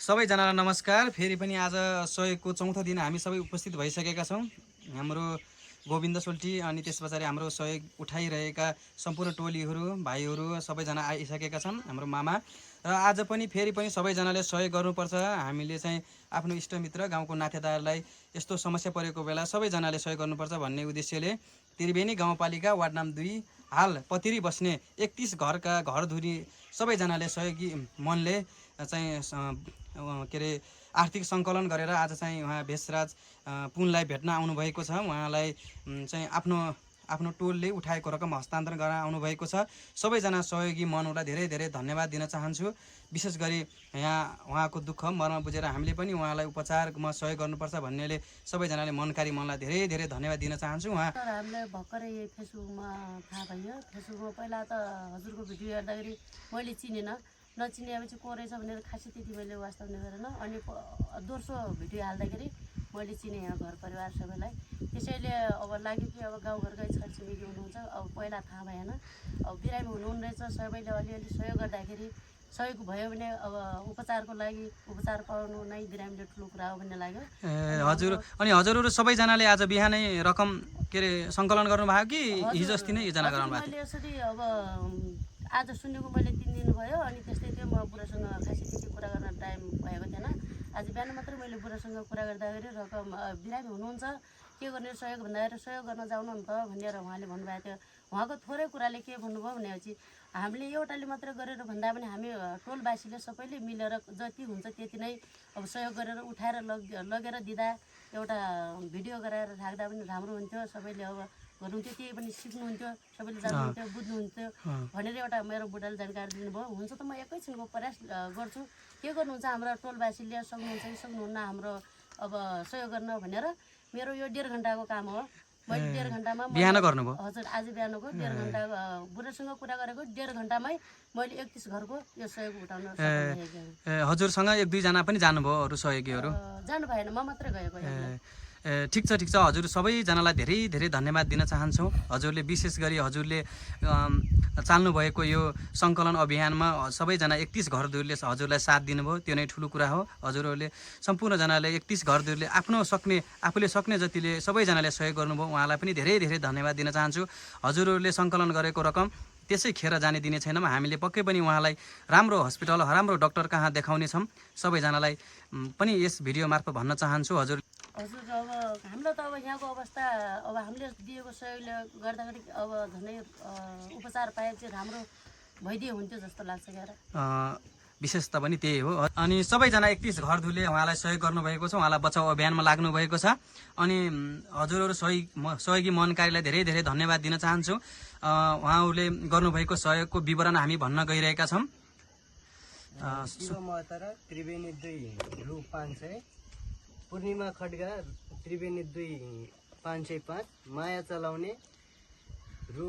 सबैजनालाई नमस्कार। फेरि पनि आज सहयोगको चौथो दिन हामी सबै उपस्थित भइसकेका छौँ। हाम्रो गोविन्द सोल्टी अनि त्यस पछाडि हाम्रो सहयोग उठाइरहेका सम्पूर्ण टोलीहरू भाइहरू सबैजना आइसकेका छन्, हाम्रो मामा। र आज पनि फेरि पनि सबैजनाले सहयोग गर्नुपर्छ। हामीले चाहिँ आफ्नो इष्टमित्र गाउँको नातेदारलाई यस्तो समस्या परेको बेला सबैजनाले सहयोग गर्नुपर्छ भन्ने उद्देश्यले त्रिवेणी गाउँपालिका वार्ड नम्बर 2 हाल पतिरी बस्ने 31 घरका घरधुरी सबैजनाले सहयोगी मनले चाहिँ के अरे आर्थिक सङ्कलन गरेर आज चाहिँ उहाँ भेषराज पुनलाई भेट्न आउनुभएको छ। उहाँलाई चाहिँ आफ्नो टोलले उठाएको रकम हस्तान्तरण गर्न आउनुभएको छ। सबैजना सहयोगी मनहरूलाई धेरै धेरै धन्यवाद दिन चाहन्छु। विशेष गरी यहाँ उहाँको दुःख मर्म बुझेर हामीले पनि उहाँलाई उपचारमा सहयोग गर्नुपर्छ भन्नेले सबैजनाले मनकारी मनलाई धेरै धेरै धन्यवाद दिन चाहन्छु। उहाँ हामीले भर्खरै फेसबुकमा थाहा भयो। फेसबुकमा पहिला त हजुरको भिडियो हेर्दाखेरि मैले चिनेन, नचिनेपछि को रहेछ भनेर खासै त्यति मैले वास्तव गरेन। अनि दोस्रो भिडियो हाल्दाखेरि मैले चिने यहाँ घर परिवार सबैलाई। त्यसैले अब लाग्यो कि अब गाउँघरकै छरछिमेकी हुनुहुन्छ, अब पहिला थाहा भएन। अब बिरामी हुनुहुन्न रहेछ, सबैले अलिअलि सहयोग गर्दाखेरि सहयोग भयो भने अब उपचारको लागि उपचार पाउनु नै बिरामीले ठुलो कुरा हो भन्ने लाग्यो। हजुर अनि हजुरहरू सबैजनाले आज बिहानै रकम के अरे सङ्कलन गर्नुभयो कि हिजो अस्ति नै योजना गराउनु भएको मैले यसरी अब आज सुनेको मैले 3 दिन भयो। अनि त्यस्तै थियो, म बुढासँग खासै त्यति कुरा गर्न टाइम भएको थिएन। आज बिहान मात्रै मैले बुढासँग कुरा गर्दाखेरि रकम बिरामी हुनुहुन्छ, के गर्ने सहयोग भन्दाखेरि सहयोग गर्न जाउनु नि त भनेर उहाँले भन्नुभएको थियो। उहाँको थोरै कुराले के भन्नुभयो भनेपछि हामीले एउटाले मात्र गरेर भन्दा पनि हामी टोलवासीले सबैले मिलेर जति हुन्छ त्यति नै अब सहयोग गरेर उठाएर लगेर दिँदा एउटा भिडियो गराएर राख्दा पनि राम्रो हुन्थ्यो। सबैले अब गर्नुहुन्थ्यो, त्यही पनि सिक्नुहुन्थ्यो, सबैले जान्नुहुन्थ्यो, बुझ्नुहुन्थ्यो भनेर एउटा मेरो बुढाले जानकारी दिनुभयो। हुन्छ त म एकैछिनको प्रयास गर्छु, के गर्नुहुन्छ हाम्रो टोलवासीले सक्नुहुन्छ कि सक्नुहुन्न हाम्रो अब सहयोग गर्न भनेर। मेरो यो 1.5 घन्टाको काम हो। मैले 1.5 घन्टामा बिहान गर्नुभयो? हजुर, आज बिहानको 1.5 घन्टा बुढासँग कुरा गरेको 1.5 घन्टामै मैले 31 घरको यो सहयोग उठाउन सकेँ। हजुरसँग 1-2 जना पनि जानुभयो अरू सहयोगीहरू? जानु भएन, म मात्रै गएको। ठिक छ हजुर सबैजनालाई धेरै धेरै धन्यवाद दिन चाहन्छौँ। हजुरले विशेष गरी हजुरले चाल्नुभएको यो सङ्कलन अभियानमा सबैजना 31 घरधुरीले हजुरलाई साथ दिनुभयो, त्यो नै ठुलो कुरा हो। हजुरहरूले सम्पूर्णजनाले 31 घरधुरीले आफूले सक्ने जतिले सबैजनाले सहयोग गर्नुभयो, उहाँलाई पनि धेरै धेरै धन्यवाद दिन चाहन्छु। हजुरहरूले सङ्कलन गरेको रकम त्यसै खेर जाने दिने छैनौँ। हामीले पक्कै पनि उहाँलाई राम्रो हस्पिटल राम्रो डक्टर कहाँ देखाउनेछौँ। सबैजनालाई पनि यस भिडियो मार्फत भन्न चाहन्छु। हजुर अब हाम्रो त अब यहाँको अवस्था अब हामीले दिएको सहयोगले गर्दाखेरि अब झनै उपचार पाए चाहिँ राम्रो भइदिए हुन्थ्यो जस्तो लाग्छ। विशेषता पनि त्यही हो। अनि सबैजना 31 घरधुरीले उहाँलाई सहयोग गर्नुभएको छ, उहाँलाई बचाउ अभियानमा लाग्नु भएको छ। अनि हजुरहरू सहयोगी मनकारीलाई धेरै धेरै धन्यवाद दिन चाहन्छु। उहाँहरूले गर्नुभएको सहयोगको विवरण हामी भन्न गइरहेका छौँ। त्रिवेणी 2 रु 500, पूर्णिमा खड्गा त्रिवेणी 2 505, माया चलाउने रु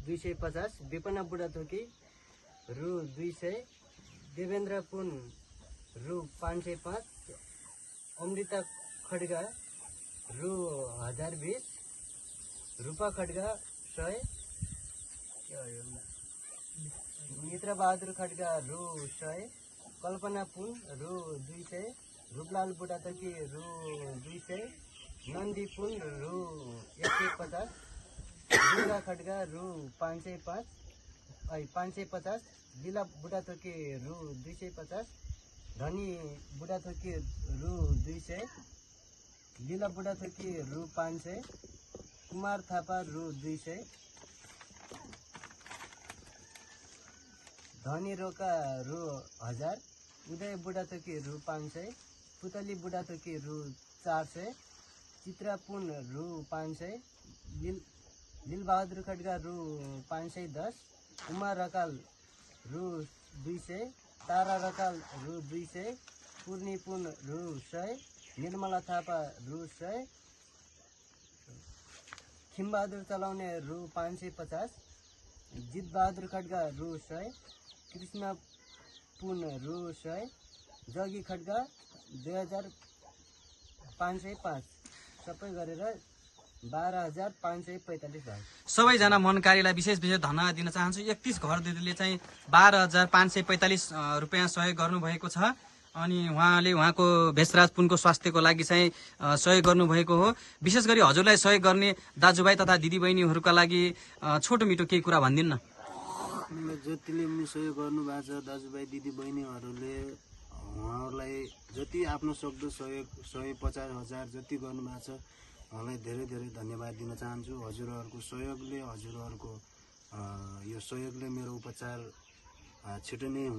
250, विपना बुढाथोकी रु 200, देवेन्द्र पुन रु 505, अमृता खड्गा रु 1020, रूपा खड्गा 100, मित्र बहादुर खड्गा रु 100, कल्पना पुन रु 200, रूपलाल बुढाथोकी रु 200, नन्दी पुन रु 150, दुर्गा खड्गा रु 550, लीला बुढाथोकी रु 250, धनी बुढाथोकी रु 200, लीला बुढाथोकी रु 500, कुमार थापा रु 200, धनी रोका रु 1000, उदय बुढाथोकी रु 500, पुतली बुढाथोकी रु 400, चित्रा पुन रु 500, लीलबहादुर खड्गा रु 510, उमा रकाल रु 200, तारा रकाल रु 200, पूर्णी पुन रु 100, निर्मला थापा रु 100, खिमबहादुर चलाउने रु 550, जितबहादुर खड्गा रु 100, कृष्ण पुन रु 100, जगी खड्गा 2505, सबै गरेर 12,545 भयो। सबैजना मनकारीलाई विशेष धन्यवाद दिन चाहन्छु। 31 घरधुरीले चाहिँ 12,545 रुपियाँ सहयोग गर्नुभएको छ। अनि उहाँले उहाँको भेषराज पुनको स्वास्थ्यको लागि चाहिँ सहयोग गर्नुभएको हो। विशेष गरी हजुरलाई सहयोग गर्ने दाजुभाइ तथा दिदीबहिनीहरूका लागि छोटो मिठो केही कुरा भनिदिनु न। मलाई जतिले पनि सहयोग गर्नुभएको छ दाजुभाइ दिदीबहिनीहरूले उहाँहरूलाई जति आफ्नो सक्दो सहयोग 150,000 जति गर्नुभएको छ उहाँलाई धेरै धेरै धन्यवाद दिन चाहन्छु। हजुरहरूको सहयोगले हजुरहरूको यो सहयोगले मेरो उपचार छिटो नै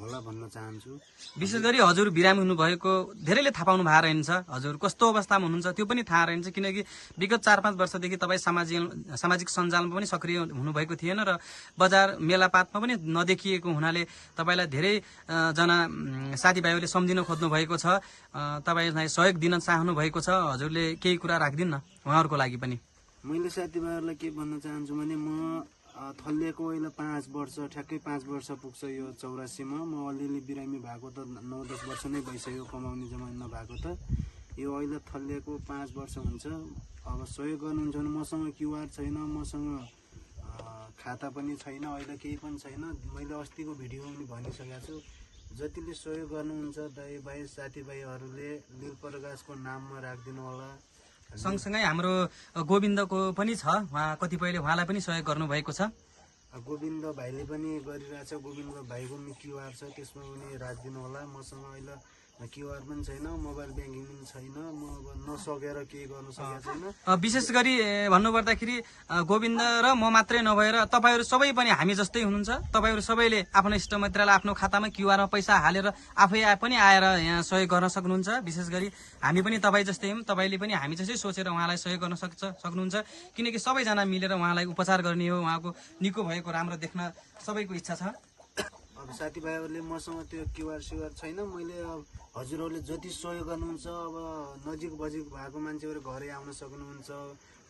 होला भन्न चाहन्छु। विशेष गरी हजुर बिरामी हुनुभएको धेरैले थाहा पाउनु भएको रहेछ। हजुर कस्तो अवस्थामा हुनुहुन्छ त्यो पनि थाहा रहेछ, किनकि विगत 4-5 वर्षदेखि तपाईँ सामाजिक सञ्जालमा पनि सक्रिय हुनुभएको थिएन र बजार मेलापातमा पनि नदेखिएको हुनाले तपाईँलाई धेरैजना साथीभाइहरूले सम्झिन खोज्नु भएको छ, तपाईँलाई सहयोग दिन चाहनु भएको छ। हजुरले केही कुरा राखिदिनु न उहाँहरूको लागि पनि। मैले साथीभाइहरूलाई के भन्न चाहन्छु भने म थलिएको अहिले 5 वर्ष ठ्याक्कै 5 वर्ष पुग्छ यो 84मा। म अलिअलि बिरामी भएको त 9-10 वर्ष नै भइसक्यो, कमाउने जमाना नभएको त। यो अहिले थलिएको 5 वर्ष हुन्छ। अब सहयोग गर्नुहुन्छ भने मसँग क्युआर छैन, मसँग खाता पनि छैन, अहिले केही पनि छैन। मैले अस्तिको भिडियोमा पनि भनिसकेको छु, जतिले सहयोग गर्नुहुन्छ दाइभाइ साथीभाइहरूले लील प्रकाशको नाममा राखिदिनु होला। सँगसँगै हाम्रो गोविन्दको पनि छ, उहाँ कतिपयले उहाँलाई पनि सहयोग गर्नुभएको छ। गोविन्द भाइले पनि गरिरहेछ, गोविन्द भाइको पनि क्युआर छ, त्यसमा पनि राखिदिनु होला। मसँग अहिले क्युआर पनि छैन, मोबाइल ब्याङ्किङ पनि छैन, म अब नसकेर केही गर्न सकेको छैन। विशेष गरी भन्नुपर्दाखेरि गोविन्द र म मात्रै नभएर तपाईँहरू सबै पनि हामी जस्तै हुनुहुन्छ। तपाईँहरू सबैले आफ्नो इष्टमित्रलाई आफ्नो खातामा क्युआरमा पैसा हालेर आफै पनि आएर यहाँ सहयोग गर्न सक्नुहुन्छ। विशेष गरी हामी पनि तपाईँ जस्तै हौँ, तपाईँले पनि हामी जस्तै सोचेर उहाँलाई सहयोग गर्न सक्नुहुन्छ, किनकि सबैजना मिलेर उहाँलाई उपचार गर्ने हो, उहाँको निको भएको राम्रो देख्न सबैको इच्छा छ। अब साथीभाइहरूले मसँग त्यो क्युआर सिआर छैन। मैले अब हजुरहरूले जति सहयोग गर्नुहुन्छ, अब नजिक बजिक भएको मान्छेहरू घरै आउन सक्नुहुन्छ,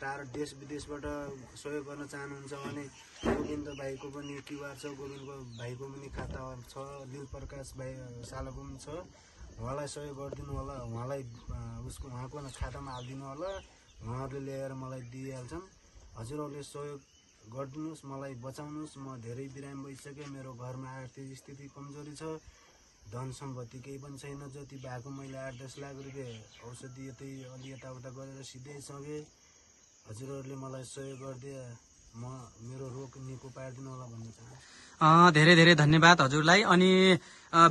टाढो देश विदेशबाट सहयोग गर्न चाहनुहुन्छ भने गोविन्द भाइको पनि क्युआर छ, गोविन्द भाइको पनि खाता छ, लील प्रकाश भाइ सालको पनि छ। उहाँलाई सहयोग गरिदिनु होला, उहाँलाई उहाँको खातामा हालिदिनु होला, उहाँहरूले ल्याएर मलाई दिइहाल्छन्। हजुरहरूले सहयोग गरिदिनुहोस्, मलाई बचाउनुहोस्। म धेरै बिरामी भइसकेँ, मेरो घरमा आर्थिक स्थिति कमजोरी छ, धन सम्पत्ति केही पनि छैन। जति भएको मैले 8-10 लाख रुपियाँ औषधि यतै अलि यताउता गरेर सिधै सकेँ। हजुरहरूले मलाई सहयोग गरिदिए मेरो रोग निको पारिदिनु होला भन्न चाहन्छु। धेरै धेरै धन्यवाद हजुरलाई। अनि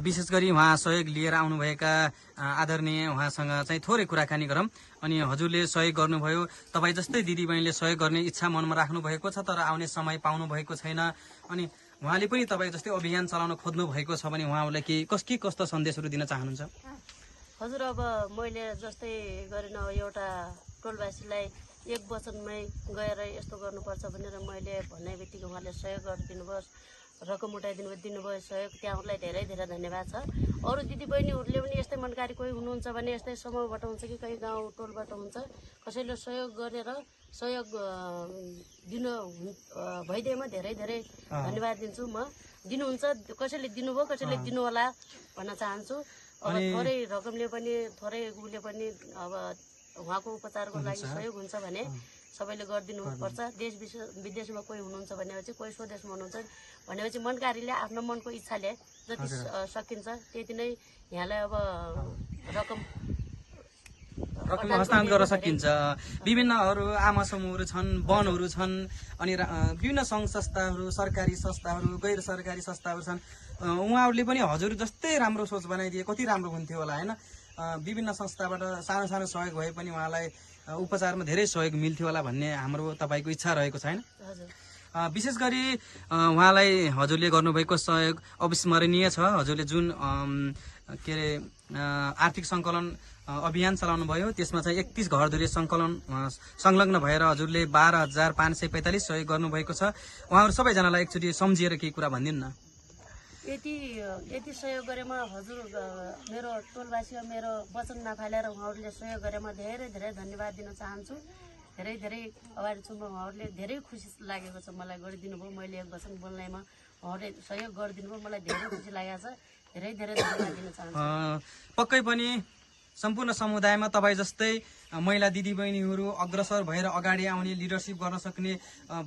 विशेष गरी उहाँ सहयोग लिएर आउनुभएका आदरणीय उहाँसँग चाहिँ थोरै कुराकानी गरौँ। अनि हजुरले सहयोग गर्नुभयो, तपाईँ जस्तै दिदीबहिनीले सहयोग गर्ने इच्छा मनमा राख्नु भएको छ, तर आउने समय पाउनु भएको छैन। अनि उहाँले पनि तपाईँ जस्तै अभियान चलाउन खोज्नु भएको छ भने उहाँहरूलाई के कस्तो सन्देशहरू दिन चाहनुहुन्छ? हजुर, अब मैले जस्तै गरेन एउटा टोलवासीलाई एक वचनमै गएर यस्तो गर्नुपर्छ भनेर मैले भन्ने बित्तिकै उहाँले सहयोग गरिदिनु भयो, रकम उठाइदिनु दिनुभयो सहयोग, त्यहाँ उहाँलाई धेरै धेरै धन्यवाद छ। अरू दिदीबहिनीहरूले पनि यस्तै मनकारी कोही हुनुहुन्छ भने यस्तै समूहबाट हुन्छ कि कहीँ गाउँ टोलबाट हुन्छ, कसैले सहयोग गरेर सहयोग दिनु भइदिएमा धेरै धेरै धन्यवाद दिन्छु म। दिनुहुन्छ, कसैले दिनुभयो, कसैले दिनु होला भन्न चाहन्छु। अब थोरै रकमले पनि थोरै उसले पनि अब उहाँको उपचारको लागि सहयोग हुन्छ भने सबैले गरिदिनु पर्छ। देश विदेशमा कोही हुनुहुन्छ भनेपछि, कोही स्वदेशमा हुनुहुन्छ भनेपछि मनकारीले आफ्नो मनको इच्छाले जति सकिन्छ त्यति नै यहाँलाई अब रकम हस्तान्तरण गर्न सकिन्छ। विभिन्न अरू आमा समूहहरू छन्, वनहरू छन्, अनि विभिन्न सङ्घ संस्थाहरू, सरकारी संस्थाहरू, गैर सरकारी संस्थाहरू छन्। उहाँहरूले पनि हजुर जस्तै राम्रो सोच बनाइदिए कति राम्रो हुन्थ्यो होला होइन। विभिन्न संस्थाबाट सानो सानो सहयोग भए पनि उहाँलाई उपचारमा धेरै सहयोग मिल्थ्यो होला भन्ने हाम्रो तपाईँको इच्छा रहेको छैन। विशेष गरी उहाँलाई हजुरले गर्नुभएको सहयोग अविस्मरणीय छ। हजुरले जुन के अरे आर्थिक सङ्कलन अभियान चलाउनु भयो, त्यसमा चाहिँ 31 घरधुरी संलग्न भएर हजुरले 12,545 सहयोग गर्नुभएको छ। उहाँहरू सबैजनालाई एकचोटि सम्झिएर केही कुरा भनिदिनु न। यति सहयोग गरेमा हजुर मेरो टोलवासी मेरो वचन नफालेर उहाँहरूले सहयोग गरेमा धेरै धेरै धन्यवाद दिन चाहन्छु। धेरै धेरै अगाडि छु म, उहाँहरूले धेरै खुसी लागेको छ मलाई गरिदिनु भयो। मैले एक वचन बोल्नेमा उहाँहरूले सहयोग गरिदिनु भयो, मलाई धेरै खुसी लागेको छ। धेरै धेरै धन्यवाद दिन चाहन्छु। पक्कै पनि सम्पूर्ण समुदायमा तपाईँ जस्तै महिला दिदीबहिनीहरू अग्रसर भएर अगाडि आउने, लिडरसिप गर्न सक्ने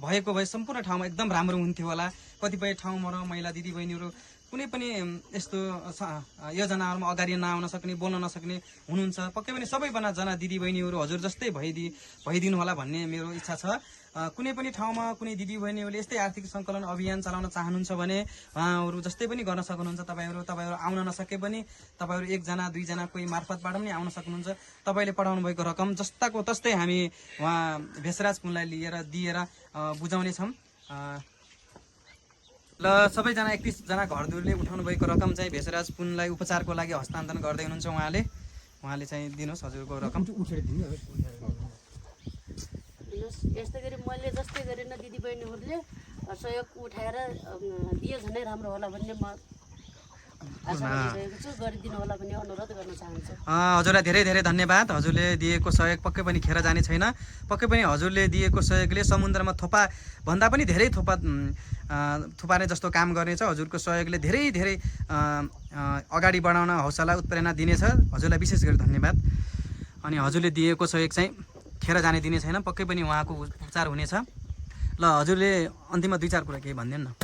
भएको भए सम्पूर्ण ठाउँमा एकदम राम्रो हुन्थ्यो होला। कतिपय ठाउँमा महिला दिदीबहिनीहरू कुनै पनि यस्तो योजनाहरूमा अगाडि नआउन सक्ने बोल्न नसक्ने हुनुहुन्छ, पक्कै पनि सबैजना दिदीबहिनीहरू हजुर जस्तै भइदिनु होला भन्ने मेरो इच्छा छ। कुनै पनि ठाउँमा कुनै दिदीबहिनीहरूले यस्तै आर्थिक सङ्कलन अभियान चलाउन चाहनुहुन्छ भने उहाँहरू जस्तै पनि गर्न सक्नुहुन्छ। तपाईँहरू आउन नसके पनि तपाईँहरू 1 जना 2 जना कोही मार्फतबाट पनि आउन सक्नुहुन्छ। तपाईँले पठाउनु भएको रकम जस्ताको तस्तै हामी उहाँ भेषराज पुनलाई दिएर बुझाउनेछौँ। ल सबैजना 31 जना घरधुरीले उठाउनु भएको रकम चाहिँ भेषराज पुनलाई उपचारको लागि हस्तान्तरण गर्दै हुनुहुन्छ। उहाँले चाहिँ दिनुहोस् हजुरको रकम। यस्तै गरी मैले जस्तै गरेर दिदीबहिनीहरूले सहयोग उठाएर दिए झनै राम्रो होला भन्ने म आशा गरिरहेको छु, गरिदिनु होला भन्ने अनुरोध गर्न चाहन्छु। हजुरलाई धेरै धेरै धन्यवाद। हजुरले दिएको सहयोग पक्कै पनि खेर जाने छैन। पक्कै पनि हजुरले दिएको सहयोगले समुद्रमा थोपा भन्दा पनि धेरै थुपार्ने जस्तो काम गर्नेछ। हजुरको सहयोगले धेरै धेरै अगाडि बढाउन हौसला उत्प्रेरणा दिनेछ। हजुरलाई विशेष गरी धन्यवाद। अनि हजुरले दिएको सहयोग चाहिँ खेर जाने दिने छैन, पक्कै पनि उहाँको उपचार हुनेछ। ल हजुरले अन्तिममा 2-4 कुरा केही भनिदिनु न।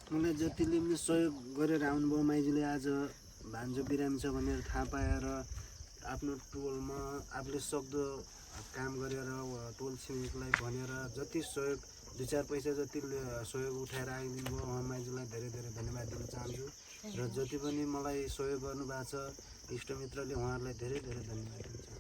मलाई जतिले पनि सहयोग गरेर आउनुभयो, माइजूले आज भान्जो बिरामी छ भनेर थाहा पाएर आफ्नो टोलमा आफूले सक्दो काम गरेर टोल छिमेकीलाई भनेर जति सहयोग 2-4 पैसा जति सहयोग उठाएर आइदिनु भयो, उहाँ माइजूलाई धेरै धेरै धन्यवाद दिन चाहन्छु। र जति पनि मलाई सहयोग गर्नुभएको छ इष्टमित्रले, उहाँहरूलाई धेरै धेरै धन्यवाद दिन चाहन्छु।